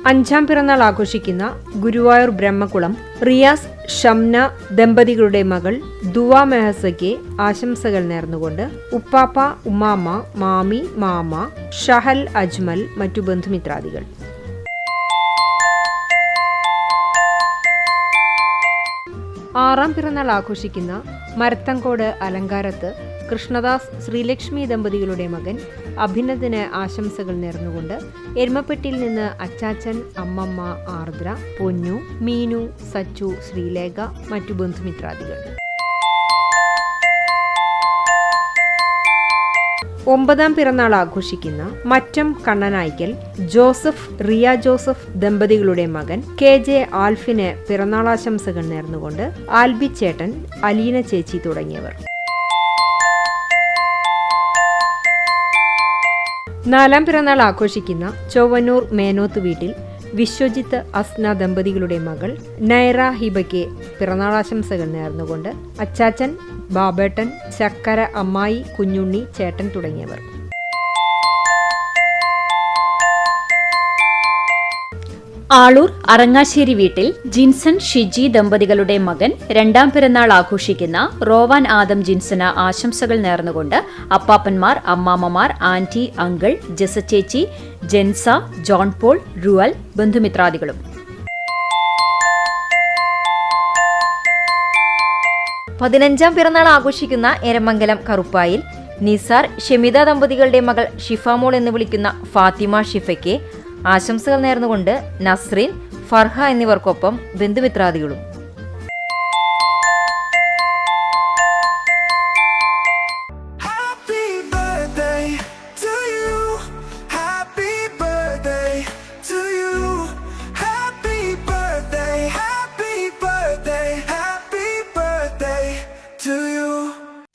5ാം പിറന്നാൾ ആഘോഷിക്കുന്ന ഗുരുവായൂർ ബ്രഹ്മകുളം റിയാസ് ഷംന ദമ്പതികളുടെ മകൾ ദുവാ മെഹസയ്ക്ക് ആശംസകൾ നേർന്നുകൊണ്ട് ഉപ്പാപ്പ, ഉമ്മാമ്മ, മാമി, മാമ, ഷഹൽ, അജ്മൽ, മറ്റു ബന്ധുമിത്രാദികൾ. ആറാം പിറന്നാൾ ആഘോഷിക്കുന്ന മരത്തങ്കോട് അലങ്കാരത്ത് കൃഷ്ണദാസ്, ശ്രീലക്ഷ്മി ദമ്പതികളുടെ മകൻ അഭിനന്ദിന് ആശംസകൾ നേർന്നുകൊണ്ട് എരുമപ്പെട്ടിയിൽ നിന്ന് അച്ചാച്ചൻ, അമ്മമ്മ, ആർദ്ര, പൊന്നു, മീനു, സച്ചു, ശ്രീലേഖ, മറ്റു ബന്ധുമിത്രാദികൾ. 9ാം പിറന്നാൾ ആഘോഷിക്കുന്ന മറ്റം കണ്ണനായ്ക്കൽ ജോസഫ്, റിയ ജോസഫ് ദമ്പതികളുടെ മകൻ KJ ആൽഫിന് പിറന്നാളാശംസകൾ നേർന്നുകൊണ്ട് ആൽബി ചേട്ടൻ, അലീന ചേച്ചി തുടങ്ങിയവർ. 4ാം പിറന്നാൾ ആഘോഷിക്കുന്ന ചൊവ്വന്നൂർ മേനോത്ത് വീട്ടിൽ വിശ്വജിത്ത്, അസ്ന ദമ്പതികളുടെ മകൾ നൈറ ഹിബയ്ക്ക് പിറന്നാളാശംസകൾ നേർന്നുകൊണ്ട് അച്ചാച്ചൻ, ബാബേട്ടൻ, ചക്കര അമ്മായി, കുഞ്ഞുണ്ണി, ചേട്ടൻ തുടങ്ങിയവർ. ആളൂർ അറങ്ങാശ്ശേരി വീട്ടിൽ ജിൻസൺ, ഷിജി ദമ്പതികളുടെ മകൻ 2ാം പിറന്നാൾ ആഘോഷിക്കുന്ന റോവാൻ ആദം ജിൻസന് ആശംസകൾ നേർന്നുകൊണ്ട് അപ്പാപ്പന്മാർ, അമ്മാമ്മമാർ, ആന്റി, അങ്കിൾ, ജസച്ചേച്ചി, ജെൻസ, ജോൺ പോൾ, റുവൽ, ബന്ധുമിത്രാദികളും. 15ാം പിറന്നാൾ ആഘോഷിക്കുന്ന എരമംഗലം കറുപ്പായിൽ നിസാർ, ഷെമിത ദമ്പതികളുടെ മകൾ ഷിഫാമോൾ എന്ന് വിളിക്കുന്ന ഫാത്തിമ ഷിഫയ്ക്ക് ആശംസകൾ നേർന്നുകൊണ്ട് നസ്രീൻ, ഫർഹ എന്നിവർക്കൊപ്പം ബന്ധുമിത്രാദികളും.